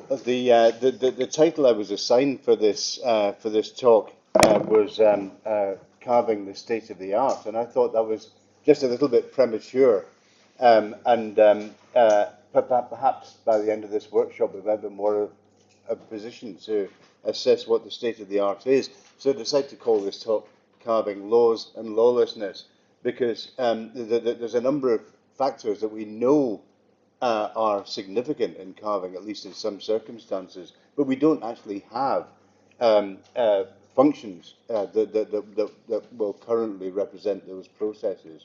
The title I was assigned for this talk was carving the state of the art, and I thought that was just a little bit premature, but perhaps by the end of this workshop we've had a more a position to assess what the state of the art is. So I decided to call this talk "Carving Laws and Lawlessness," because there's a number of factors that we know are significant in carving, at least in some circumstances, but we don't actually have functions that will currently represent those processes.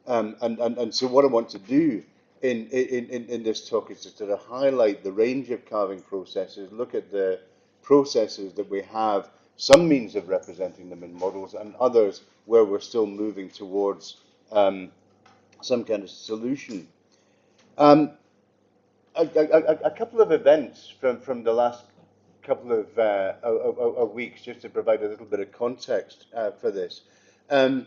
And so what I want to do in this talk is to sort of highlight the range of carving processes, look at the processes that we have, some means of representing them in models, and others where we're still moving towards some kind of solution. Um, a couple of events from the last couple of weeks, just to provide a little bit of context for this. There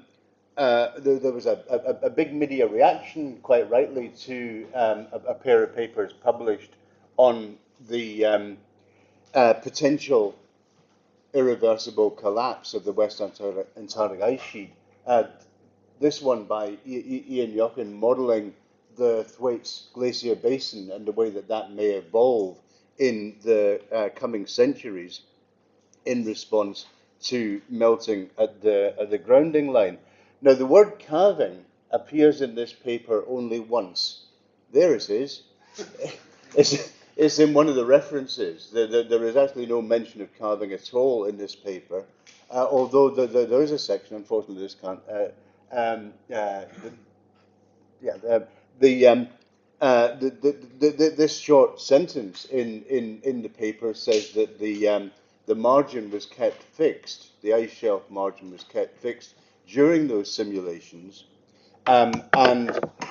was a big media reaction, quite rightly, to a pair of papers published on the potential irreversible collapse of the West Antarctic ice sheet. This one by Ian Jochen, modelling the Thwaites Glacier Basin and the way that that may evolve in the coming centuries in response to melting at the grounding line. Now, the word calving appears in this paper only once. There it is. It's in one of the references. There is actually no mention of calving at all in this paper, although there is a section, unfortunately, this can't. This short sentence in the paper says that the margin was kept fixed, the ice shelf margin was kept fixed during those simulations, and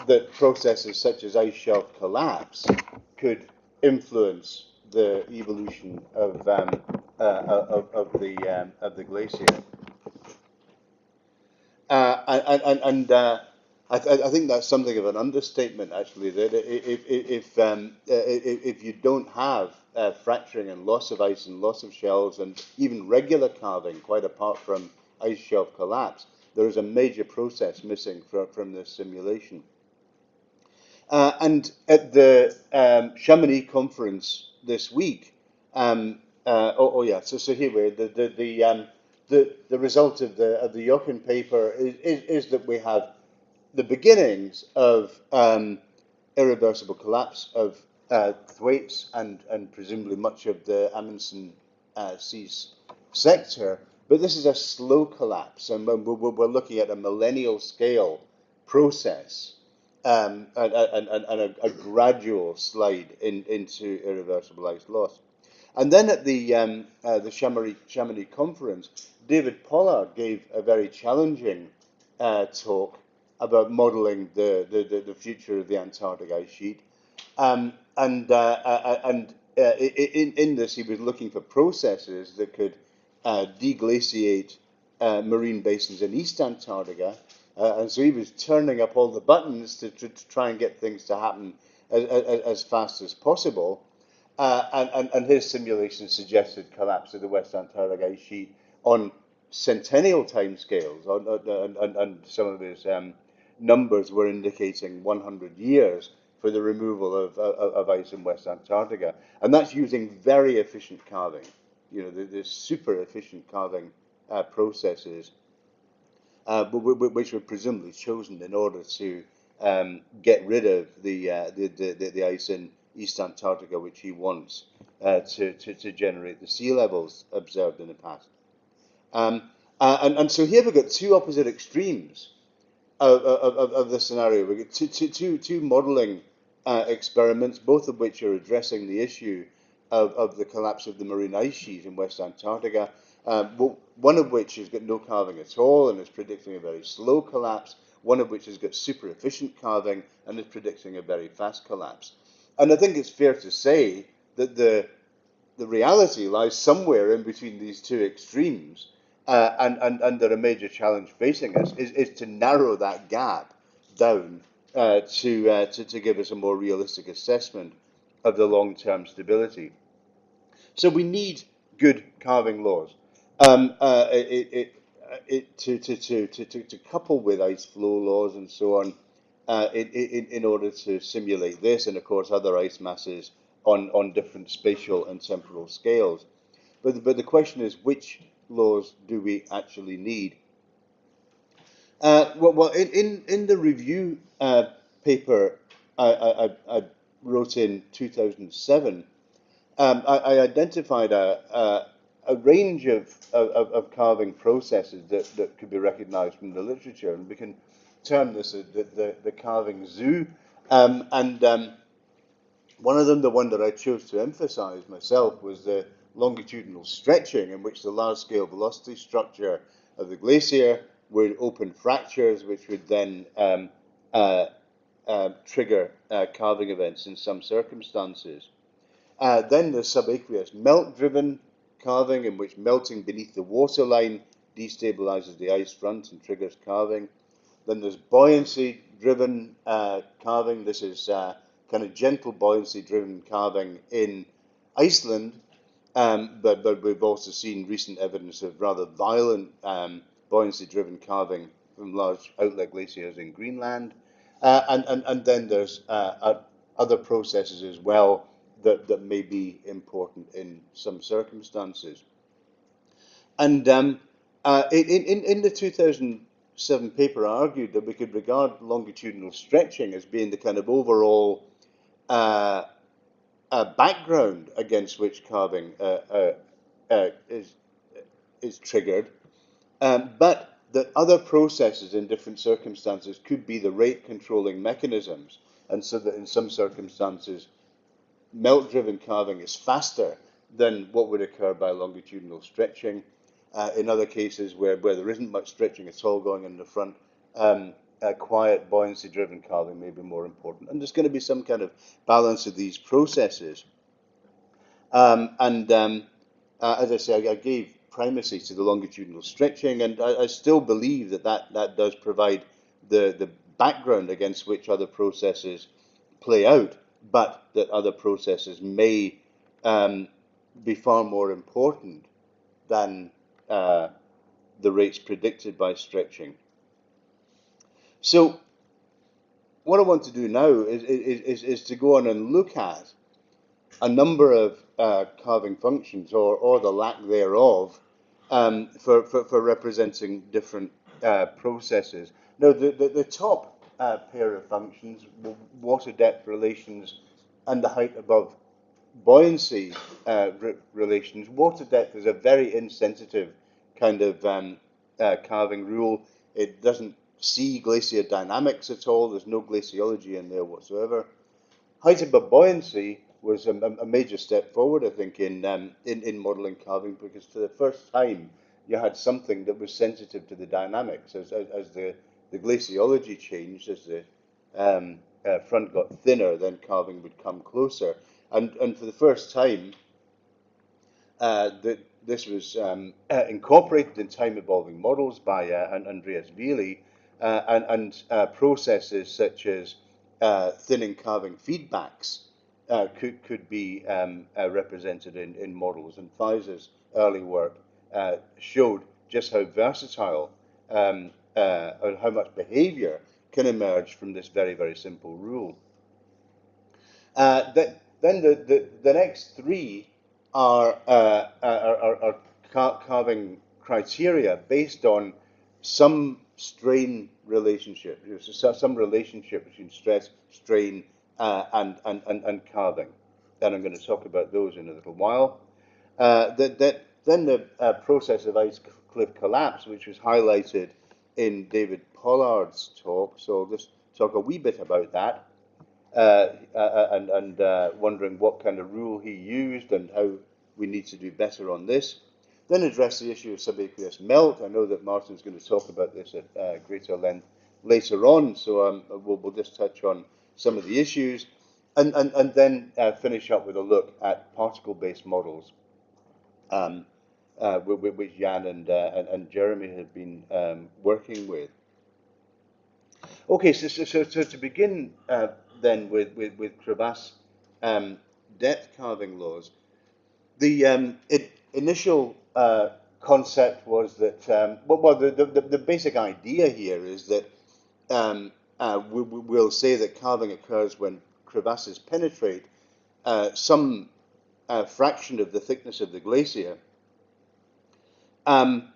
that processes such as ice shelf collapse could influence the evolution of the glacier. I think that's something of an understatement, actually. That if you don't have fracturing and loss of ice and loss of shelves and even regular calving, quite apart from ice shelf collapse, there is a major process missing from this simulation. And at the Chamonix conference this week, so here we're the result of the Jochen paper is that we have the beginnings of irreversible collapse of Thwaites and presumably much of the Amundsen Seas sector, but this is a slow collapse, and we're looking at a millennial scale process and a gradual slide into irreversible ice loss. And then at the Chamonix conference, David Pollard gave a very challenging talk about modelling the future of the Antarctic ice sheet. In this, he was looking for processes that could deglaciate marine basins in East Antarctica. And so he was turning up all the buttons to try and get things to happen as fast as possible. And his simulation suggested collapse of the West Antarctic ice sheet on centennial timescales, and some of his numbers were indicating 100 years for the removal of ice in West Antarctica. And that's using very efficient carving, the super efficient carving processes, which were presumably chosen in order to get rid of the ice in East Antarctica, which he wants to generate the sea levels observed in the past. And so here we've got two opposite extremes of the scenario. We've got two modelling experiments, both of which are addressing the issue of the collapse of the marine ice sheet in West Antarctica, one of which has got no calving at all and is predicting a very slow collapse, one of which has got super efficient calving and is predicting a very fast collapse. And I think it's fair to say that the reality lies somewhere in between these two extremes, and that a major challenge facing us is to narrow that gap down to give us a more realistic assessment of the long-term stability. So we need good carving laws. To couple with ice flow laws and so on, in order to simulate this, and of course other ice masses on different spatial and temporal scales. But the question is, which laws do we actually need? Well, in the review paper I wrote in 2007, I identified a range of carving processes that could be recognized from the literature, and we can term this the carving zoo. And one of them, the one that I chose to emphasize myself, was the longitudinal stretching, in which the large-scale velocity structure of the glacier would open fractures, which would then uh, trigger calving events in some circumstances. Then there's subaqueous melt-driven calving, in which melting beneath the waterline destabilizes the ice front and triggers calving. Then there's buoyancy-driven calving. This is kind of gentle buoyancy-driven calving in Iceland, but we've also seen recent evidence of rather violent buoyancy-driven calving from large outlet glaciers in Greenland. And then there's other processes as well that may be important in some circumstances. And in the 2007 paper, I argued that we could regard longitudinal stretching as being the kind of overall uh, background against which carving is triggered, but that other processes in different circumstances could be the rate controlling mechanisms, and so that in some circumstances melt-driven carving is faster than what would occur by longitudinal stretching. In other cases where there isn't much stretching at all going in the front, quiet buoyancy-driven carving may be more important. And there's going to be some kind of balance of these processes. And as I say, I gave primacy to the longitudinal stretching, and I still believe that does provide the background against which other processes play out, but that other processes may be far more important than the rates predicted by stretching. So what I want to do now is to go on and look at a number of carving functions, or the lack thereof, for representing different processes. Now, the top pair of functions, water depth relations and the height above buoyancy relations. Water depth is a very insensitive kind of carving rule. It doesn't see glacier dynamics at all. There's no glaciology in there whatsoever. Height above buoyancy was a major step forward, I think, in modelling calving, because for the first time you had something that was sensitive to the dynamics. As the glaciology changed, as the front got thinner, then calving would come closer. And for the first time, this was incorporated in time-evolving models by Andreas Wiely, and processes such as thinning calving feedbacks could be represented in models. And Pfizer's early work showed just how versatile and how much behavior can emerge from this very, very simple rule. Then the next three are carving criteria based on some strain relationship, so some relationship between stress, strain, and carving. And I'm going to talk about those in a little while. Then the process of ice cliff collapse, which was highlighted in David Pollard's talk. So I'll just talk a wee bit about that. And wondering what kind of rule he used and how we need to do better on this. Then address the issue of subaqueous melt. I know that Martin's going to talk about this at greater length later on, so we'll just touch on some of the issues, and then finish up with a look at particle-based models, which Jan and Jeremy have been working with. Okay, so to begin then with crevasse depth carving laws, The initial concept was that the basic idea here is that we'll say that calving occurs when crevasses penetrate some fraction of the thickness of the glacier. Um,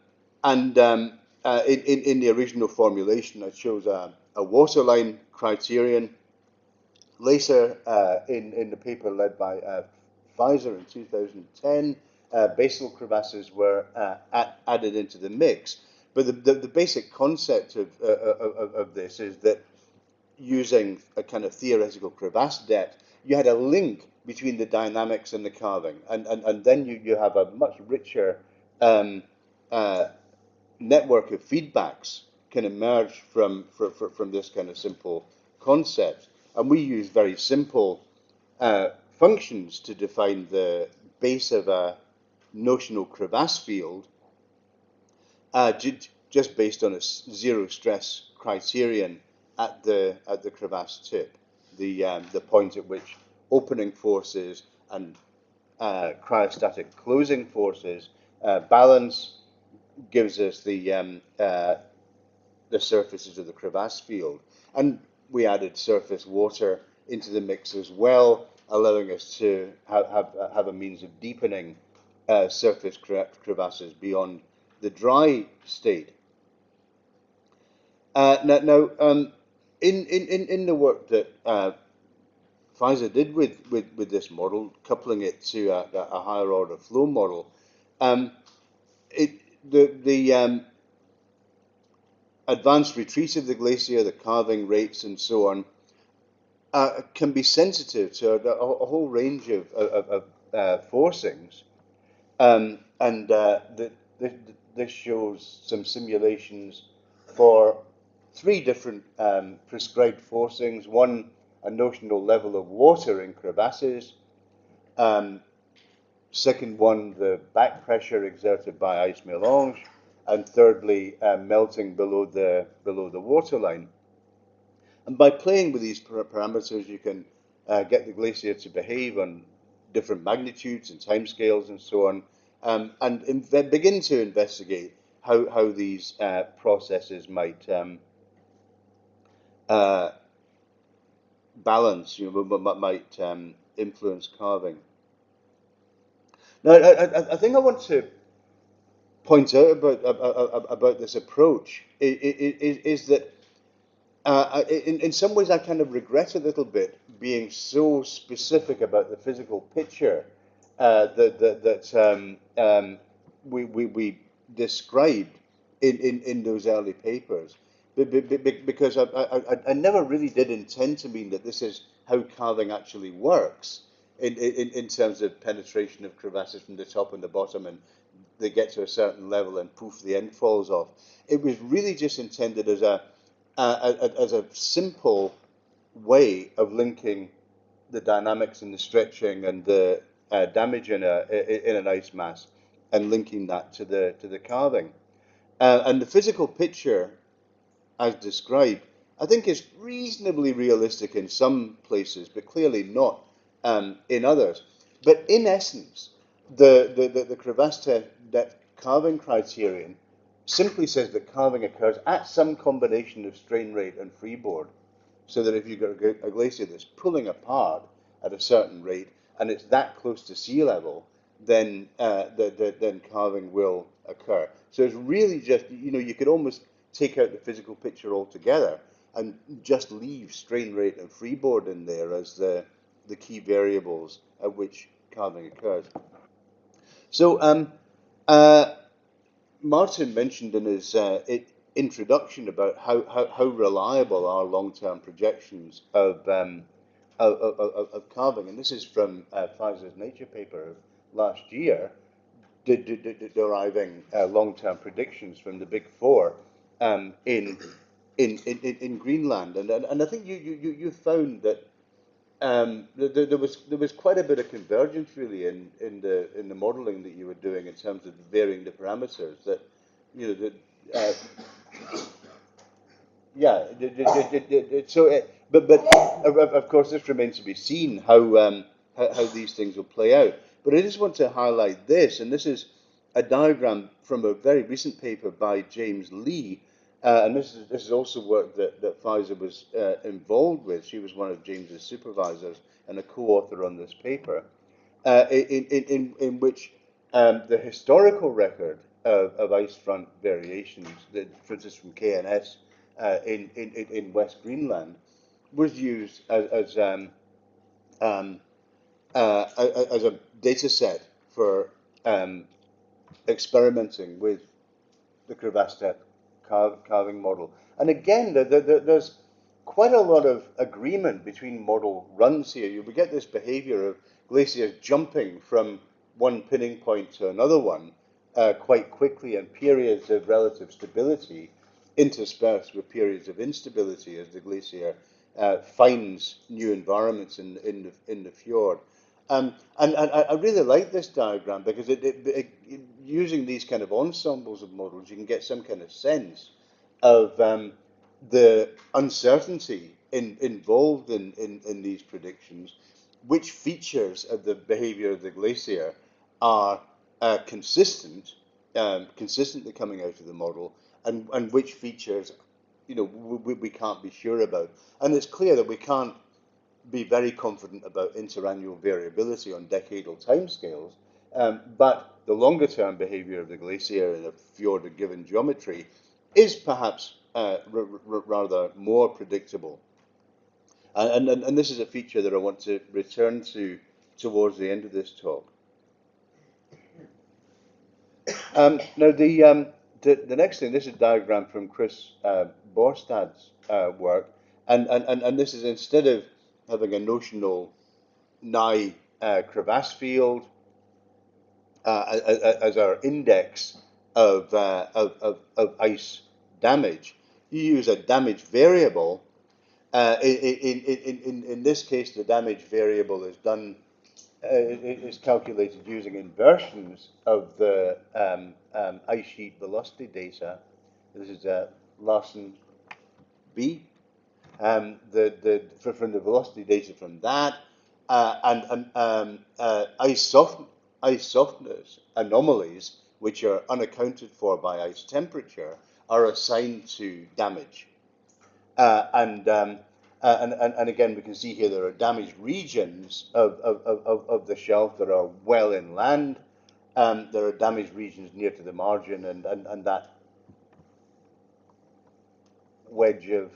and in the original formulation, I chose a waterline criterion. Later, in the paper led by Pfizer in 2010, basal crevasses were added into the mix. But the basic concept of this is that using a kind of theoretical crevasse depth, you had a link between the dynamics and the carving, and then you have a much richer um, uh, network of feedbacks can emerge from this kind of simple concept. And we use very simple functions to define the base of a notional crevasse field, just based on a zero stress criterion at the crevasse tip, the point at which opening forces and cryostatic closing forces balance gives us the surfaces of the crevasse field. And we added surface water into the mix as well, allowing us to have a means of deepening surface crevasses beyond the dry state. In the work that Pfizer did with this model, coupling it to a higher order flow model, um, it, the advanced retreat of the glacier, the calving rates, and so on, can be sensitive to a whole range of forcings. This shows some simulations for three different prescribed forcings. One, a notional level of water in crevasses. Um, Second one, the back pressure exerted by ice mélange. And thirdly, melting below the waterline. And by playing with these parameters, you can get the glacier to behave on different magnitudes and timescales and so on, and begin to investigate how these processes might uh, balance, might influence carving. Now, I think I want to point out about this approach is that in some ways, I kind of regret a little bit being so specific about the physical picture that we described in those early papers, because I never really did intend to mean that this is how carving actually works in terms of penetration of crevasses from the top and the bottom, and they get to a certain level and poof, the end falls off. It was really just intended as a simple way of linking the dynamics and the stretching and the damage in an ice mass, and linking that to the carving. And the physical picture, as described, I think is reasonably realistic in some places, but clearly not in others. But in essence, the crevasse depth carving criterion simply says that carving occurs at some combination of strain rate and freeboard. So that if you've got a glacier that's pulling apart at a certain rate and it's that close to sea level, then then carving will occur. So it's really just, you could almost take out the physical picture altogether and just leave strain rate and freeboard in there as the key variables at which carving occurs. So Martin mentioned in his introduction about how reliable are long-term projections of carving, and this is from Pfizer's Nature paper of last year, deriving long-term predictions from the Big Four in Greenland, and I think you found that there was quite a bit of convergence really in the modelling that you were doing in terms of varying the parameters that that yeah so but of course this remains to be seen how these things will play out. But I just want to highlight this, and this is a diagram from a very recent paper by James Lee, and this is also work that Pfizer was involved with. She was one of James's supervisors and a co-author on this paper, in which the historical record of ice front variations, for instance from KNS in West Greenland, was used um, as a data set for um, experimenting with the crevasse depth carving model. And again, there's quite a lot of agreement between model runs here. You get this behavior of glaciers jumping from one pinning point to another one quite quickly, and periods of relative stability interspersed with periods of instability as the glacier finds new environments in the fjord. And I really like this diagram because using these kind of ensembles of models, you can get some kind of sense of the uncertainty involved in these predictions, which features of the behavior of the glacier are consistently coming out of the model, and which features, we can't be sure about. And it's clear that we can't be very confident about interannual variability on decadal timescales, but the longer term behavior of the glacier in a fjord of given geometry is perhaps rather more predictable. And this is a feature that I want to return to towards the end of this talk. Now, the next thing, this is a diagram from Chris Borstad's work, and this is, instead of having a notional Nye crevasse field as our index of ice damage, you use a damage variable. In this case, the damage variable is done is calculated using inversions of the ice sheet velocity data. This is Larson B. From the velocity data from that, ice softness anomalies, which are unaccounted for by ice temperature, are assigned to damage. And again, we can see here there are damaged regions of the shelf that are well inland. There are damaged regions near to the margin, and that wedge of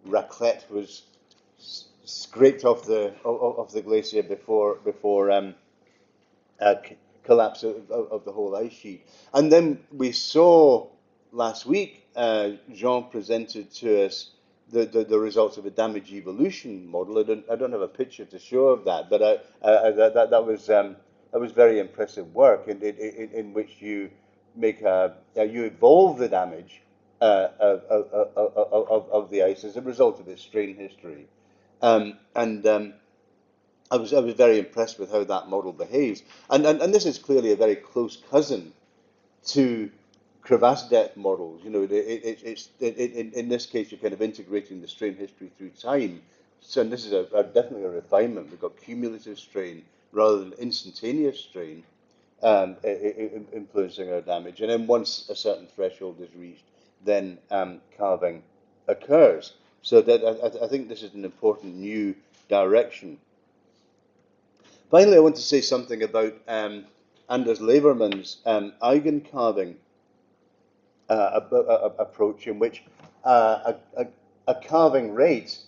raclette was scraped off the glacier before collapse of the whole ice sheet. And then we saw last week, Jean presented to us the results of a damage evolution model. I don't have a picture to show of that, but that was very impressive work in which you you evolve the damage of the ice as a result of its strain history. I was very impressed with how that model behaves. And this is clearly a very close cousin to crevasse depth models. In this case, you're kind of integrating the strain history through time. So this is definitely a refinement. We've got cumulative strain rather than instantaneous strain influencing our damage. And then once a certain threshold is reached, then calving occurs. So I think this is an important new direction. Finally, I want to say something about Anders Levermann's eigencarving approach, in which a carving rate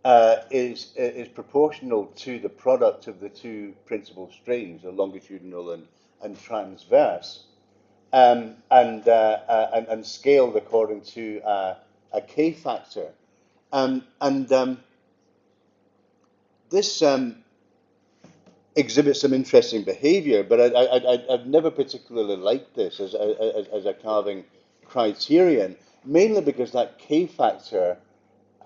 is proportional to the product of the two principal strains, the longitudinal and transverse, and scaled according to a K factor. This exhibits some interesting behavior, but I've never particularly liked this as a carving criterion, mainly because that K factor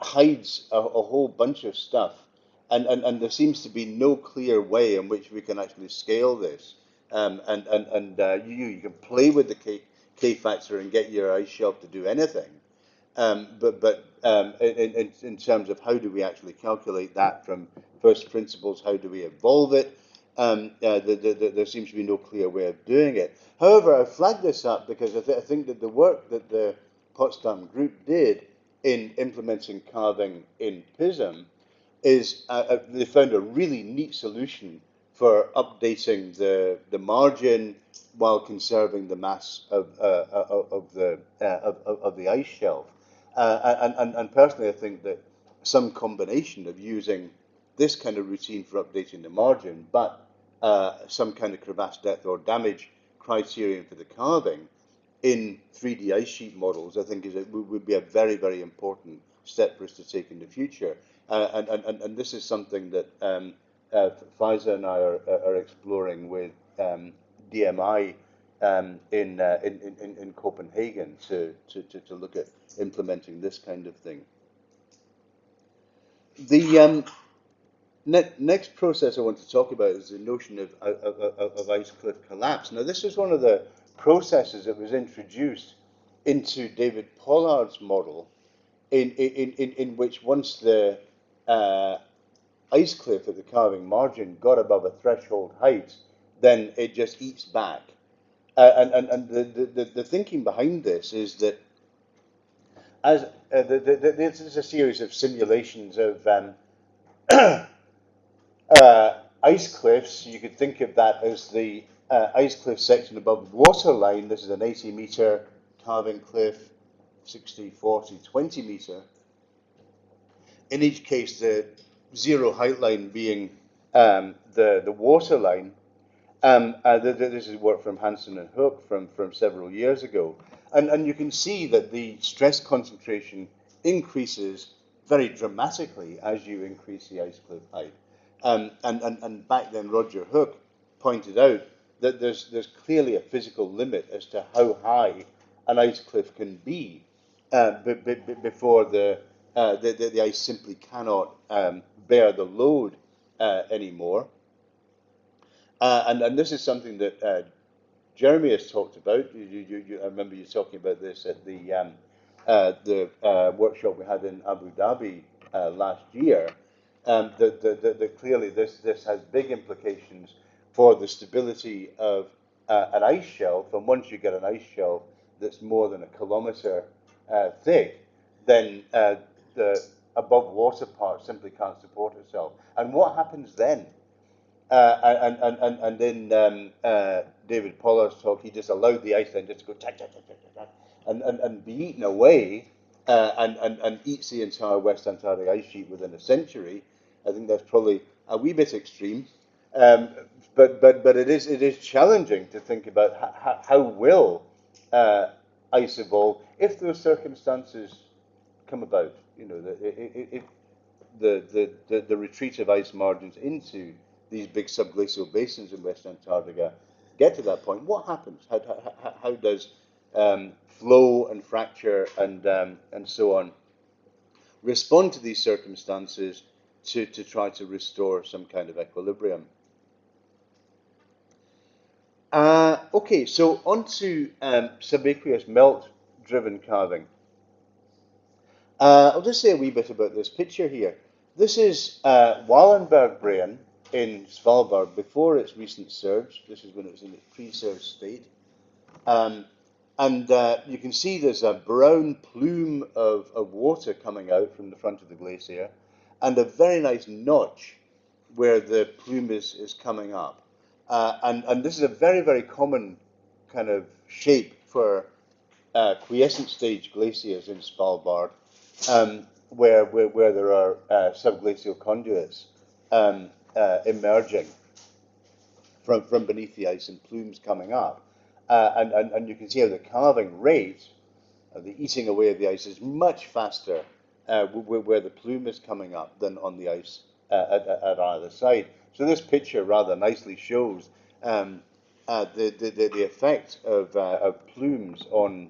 hides a whole bunch of stuff, and there seems to be no clear way in which we can actually scale this. You can play with the K factor and get your ice shelf to do anything, but in terms of how do we actually calculate that from first principles, how do we evolve it? there seems to be no clear way of doing it. However, I flagged this up because I think that the work that the Potsdam group did in implementing carving in PISM is they found a really neat solution for updating the margin while conserving the mass of the ice shelf. And personally, I think that some combination of using this kind of routine for updating the margin, but some kind of crevasse depth or damage criterion for the carving in 3D ice sheet models, I think would be a very, very important step for us to take in the future. And this is something that Pfizer and I are exploring with DMI in Copenhagen to look at implementing this kind of thing. The next process I want to talk about is the notion of ice cliff collapse. Now, this is one of the processes that was introduced into David Pollard's model, in which once the ice cliff at the carving margin got above a threshold height, then it just eats back. And the thinking behind this is that as this is a series of simulations of ice cliffs. You could think of that as the ice cliff section above waterline. This is an 80-meter carving cliff, 60, 40, 20 meter. In each case, the zero height line being the waterline. This is work from Hansen and Hook from several years ago. And you can see that the stress concentration increases very dramatically as you increase the ice cliff height. And back then, Roger Hook pointed out that there's clearly a physical limit as to how high an ice cliff can be before the ice simply cannot bear the load anymore. And this is something that Jeremy has talked about. I remember you talking about this at the workshop we had in Abu Dhabi last year. Clearly this has big implications for the stability of an ice shelf. And once you get an ice shelf that's more than a kilometre thick, then the above water part simply can't support itself. And what happens then? And in David Pollard's talk, he just allowed the ice then just to go tack, tack, tack, tack, tack, and be eaten away and eats the entire West Antarctic ice sheet within a century. I think that's probably a wee bit extreme, but it is challenging to think about how will ice evolve if those circumstances come about. You know, if the retreat of ice margins into these big subglacial basins in West Antarctica get to that point, what happens? How does flow and fracture and so on respond to these circumstances to try to restore some kind of equilibrium? Okay, so on to subaqueous melt-driven carving. I'll just say a wee bit about this picture here. This is Wallenberg Braen in Svalbard before its recent surge. This is when it was in its pre-surge state. And you can see there's a brown plume of water coming out from the front of the glacier and a very nice notch where the plume is coming up. And this is a very, very common kind of shape for quiescent stage glaciers in Svalbard, where there are subglacial conduits emerging from beneath the ice and plumes coming up. And you can see how the carving rate, the eating away of the ice, is much faster where the plume is coming up than on the ice at either side. So this picture rather nicely shows the effect of plumes on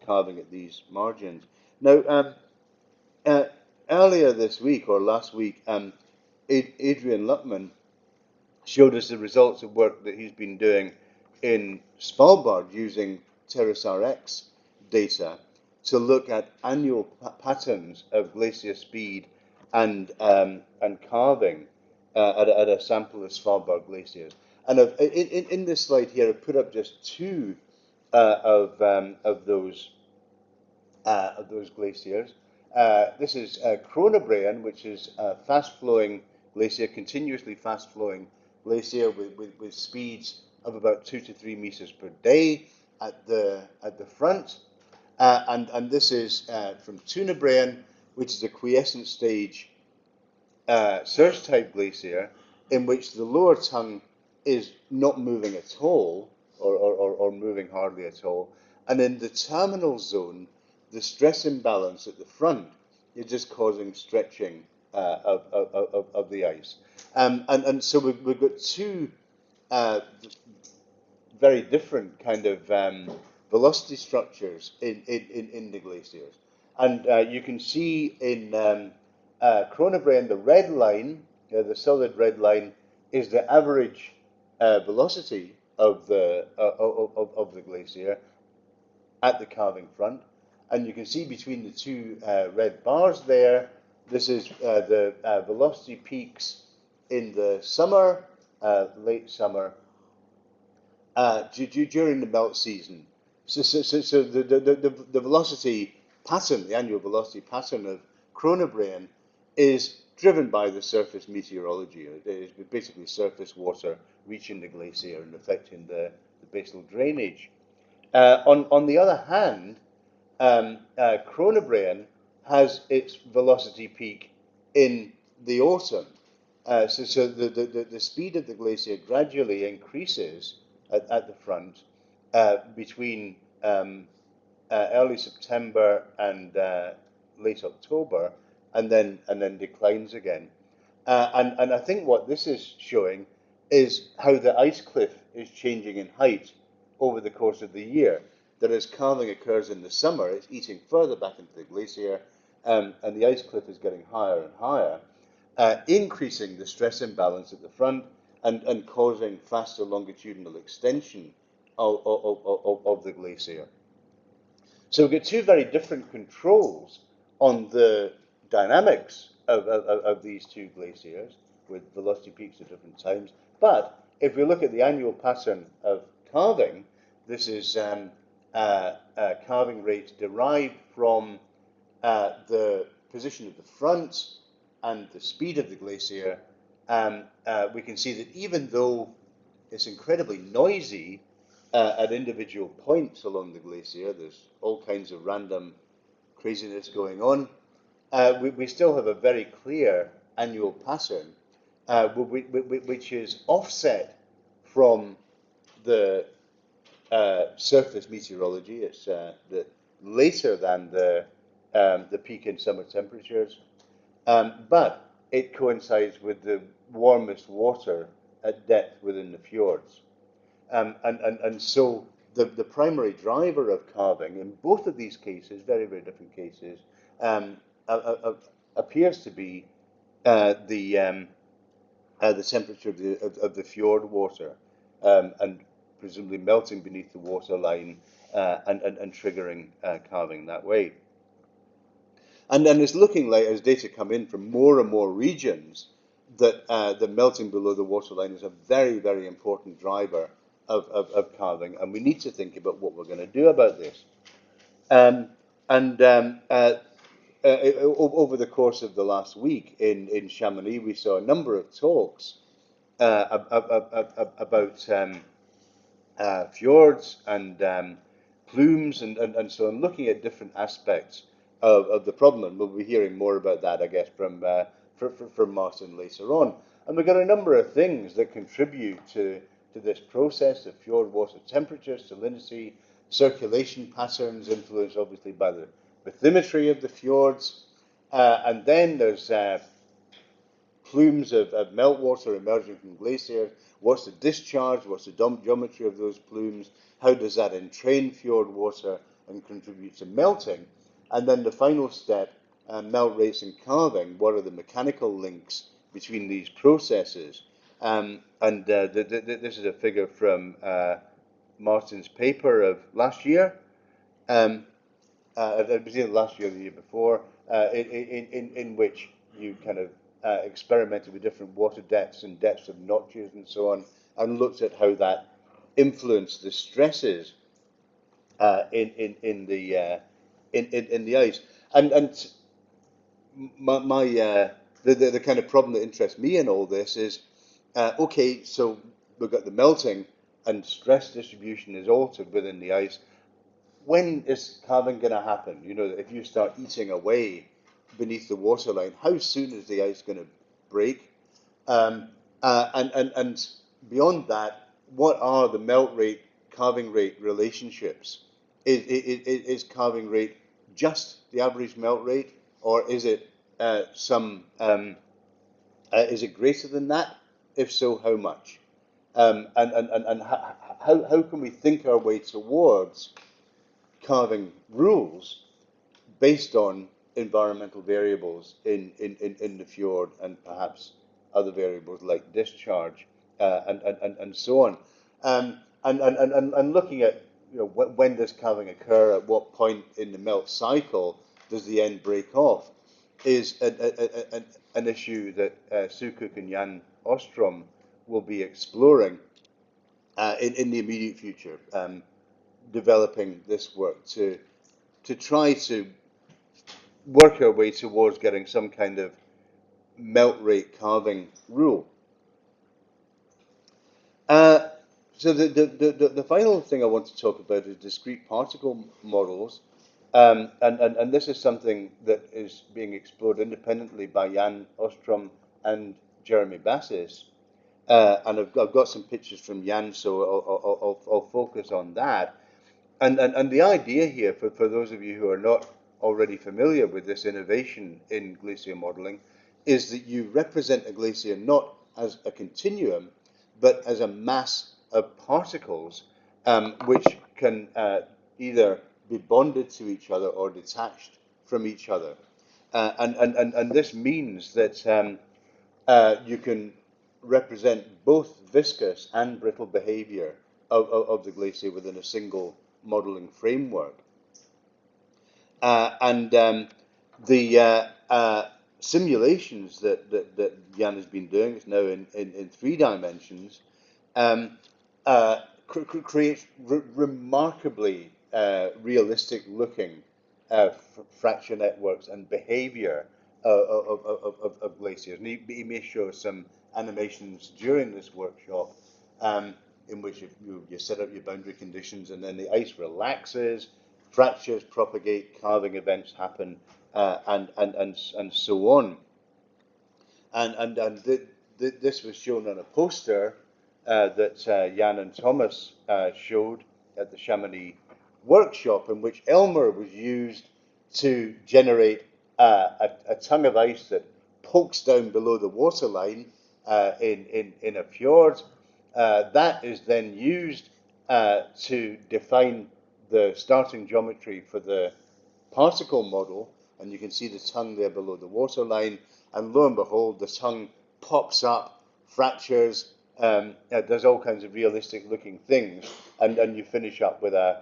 carving at these margins. Now, earlier this week or last week, Adrian Luckman showed us the results of work that he's been doing in Svalbard using TerraSAR-X data to look at annual patterns of glacier speed and carving at a sample of Svalbard glaciers. And in this slide here, I've put up just two of those glaciers. This is Kronebreen, which is a fast-flowing glacier, continuously fast-flowing glacier with speeds of about 2 to 3 meters per day at the front. And this is from Tunebreen, which is a quiescent stage surge type glacier in which the lower tongue is not moving at all or moving hardly at all. And in the terminal zone, the stress imbalance at the front is just causing stretching of the ice. And so we've got two very different kind of velocity structures in the glaciers. And you can see in Kronebreen, the red line, the solid red line, is the average velocity of the glacier at the calving front. And you can see between the two red bars there, this is the velocity peaks in the summer, late summer, during the melt season. So the velocity pattern, the annual velocity pattern of Kronebreen is driven by the surface meteorology. It is basically surface water reaching the glacier and affecting the basal drainage. On the other hand, Kronebreen has its velocity peak in the autumn. So the speed of the glacier gradually increases at the front between early September and late October, and then declines again. And I think what this is showing is how the ice cliff is changing in height over the course of the year. That as calving occurs in the summer, it's eating further back into the glacier, and the ice cliff is getting higher and higher, increasing the stress imbalance at the front and causing faster longitudinal extension of the glacier. So we've got two very different controls on the dynamics of these two glaciers with velocity peaks at different times. But if we look at the annual pattern of calving, this is calving rates derived from the position of the front and the speed of the glacier. We can see that even though it's incredibly noisy at individual points along the glacier, there's all kinds of random craziness going on, we still have a very clear annual pattern, which is offset from the surface meteorology. It's later than the peak in summer temperatures, but it coincides with the warmest water at depth within the fjords. And so the primary driver of calving in both of these cases, very, very different cases, appears to be the temperature of the fjord water, and presumably melting beneath the waterline and triggering calving that way. And then it's looking like, as data come in from more and more regions, that the melting below the waterline is a very, very important driver of calving, and we need to think about what we're going to do about this. Over the course of the last week in Chamonix, we saw a number of talks about fjords and plumes and so on, looking at different aspects of the problem. And we'll be hearing more about that, I guess, from Martin later on. And we've got a number of things that contribute to this process of fjord water temperature, salinity, circulation patterns, influenced obviously by the bathymetry of the fjords. And then there's plumes of meltwater emerging from glaciers. What's the discharge? What's the geometry of those plumes? How does that entrain fjord water and contribute to melting? And then the final step, melt rates and calving. What are the mechanical links between these processes? This is a figure from Martin's paper of last year. It was either last year or the year before, in which you kind of experimented with different water depths and depths of notches and so on, and looked at how that influenced the stresses in the in the ice. And my the kind of problem that interests me in all this is okay, so we've got the melting and stress distribution is altered within the ice. When is calving going to happen? You know, if you start eating away beneath the waterline, how soon is the ice going to break? Um, and beyond that, what are the melt rate, calving rate relationships? Is calving rate just the average melt rate, or is it is it greater than that? If so, how much? And how can we think our way towards carving rules based on environmental variables in the fjord and perhaps other variables like discharge and so on. And looking at, you know, when does calving occur, at what point in the melt cycle does the end break off, is an issue that Sue Cook and Jan Ostrom will be exploring in the immediate future, developing this work to try to work our way towards getting some kind of melt rate calving rule. Uh, so the final thing I want to talk about is discrete particle models. And this is something that is being explored independently by Jan Ostrom and Jeremy Bassis. And I've got some pictures from Jan, so I'll focus on that. And the idea here, for those of you who are not already familiar with this innovation in glacier modeling, is that you represent a glacier not as a continuum, but as a mass of particles which can either be bonded to each other or detached from each other. And this means that you can represent both viscous and brittle behavior of the glacier within a single modeling framework. And the simulations that Jan has been doing, is now in 3 dimensions, creates remarkably realistic looking fracture networks and behavior of glaciers. And he may show some animations during this workshop in which you set up your boundary conditions and then the ice relaxes, fractures propagate, calving events happen, and so on. And this was shown on a poster that Jan and Thomas showed at the Chamonix workshop, in which Elmer was used to generate a tongue of ice that pokes down below the waterline in a fjord. That is then used to define the starting geometry for the particle model, and you can see the tongue there below the waterline, and lo and behold, the tongue pops up, fractures, does all kinds of realistic looking things, and you finish up with a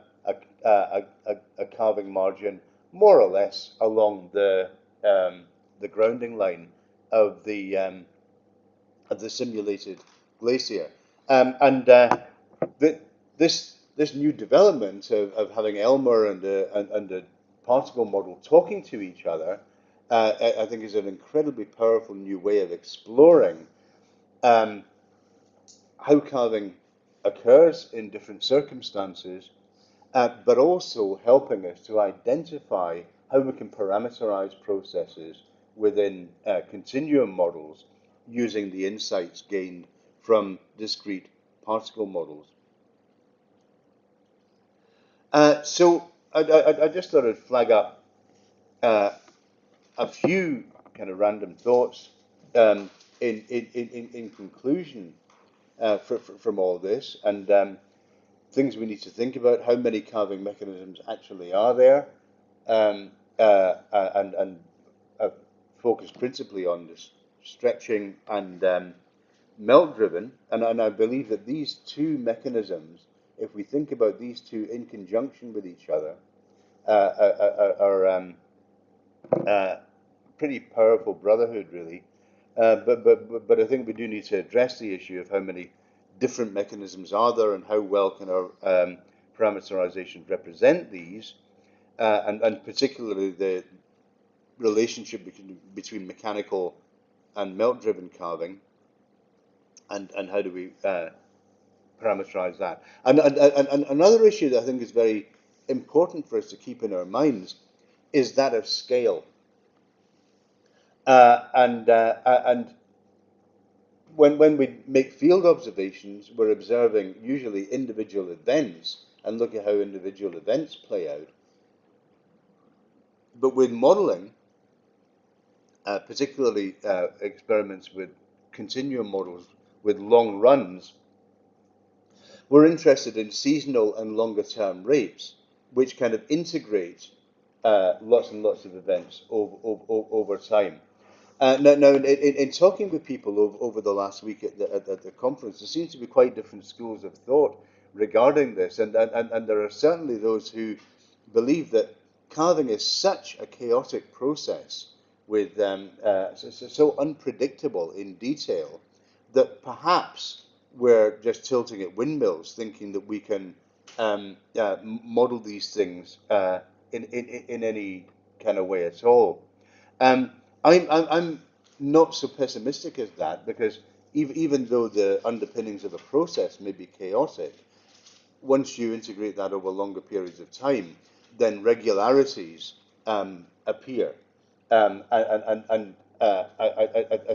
calving margin more or less along the grounding line of the simulated glacier. This new development of having Elmer and the particle model talking to each other, I think is an incredibly powerful new way of exploring how calving occurs in different circumstances, but also helping us to identify how we can parameterize processes within continuum models using the insights gained from discrete particle models. So I just thought I'd flag up a few kind of random thoughts in conclusion from all this, and things we need to think about. How many calving mechanisms actually are there? And focus principally on this stretching and melt driven, and I believe that these two mechanisms, if we think about these two in conjunction with each other, are pretty powerful brotherhood, really. But I think we do need to address the issue of how many different mechanisms are there and how well can our parameterization represent these, and particularly the relationship between mechanical and melt-driven carving, and how do we parameterize that. And another issue that I think is very important for us to keep in our minds is that of scale. And when we make field observations, we're observing usually individual events and look at how individual events play out. But with modeling, particularly experiments with continuum models with long runs, we're interested in seasonal and longer term rates, which kind of integrate lots and lots of events over time. Now in talking with people over the last week at the conference, there seems to be quite different schools of thought regarding this, and there are certainly those who believe that carving is such a chaotic process with so unpredictable in detail that perhaps we're just tilting at windmills, thinking that we can model these things in any kind of way at all. Um, I'm not so pessimistic as that, because even though the underpinnings of a process may be chaotic, once you integrate that over longer periods of time, then regularities appear. I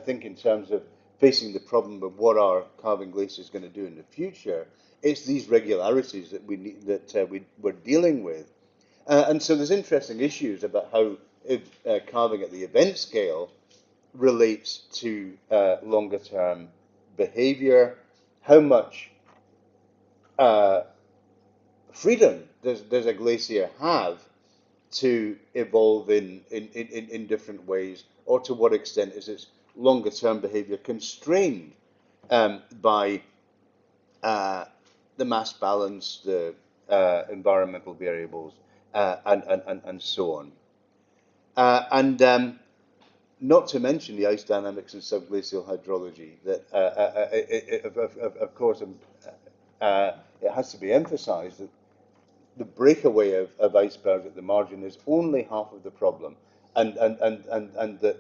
think in terms of facing the problem of what our carving glacier is going to do in the future, it's these regularities that we need, that we're dealing with. And so there's interesting issues about how carving at the event scale relates to longer term behavior. How much uh, freedom does a glacier have to evolve in different ways, or to what extent is its longer term behavior constrained by the mass balance, the environmental variables, and so on. And Not to mention the ice dynamics and subglacial hydrology. That, of course, it has to be emphasized that the breakaway of icebergs at the margin is only half of the problem, and that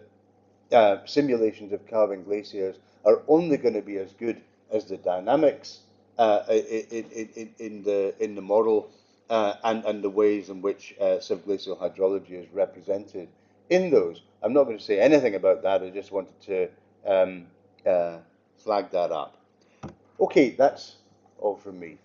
simulations of calving glaciers are only going to be as good as the dynamics in the model, and the ways in which subglacial hydrology is represented in those. I'm not going to say anything about that. I just wanted to flag that up. Okay, that's all from me.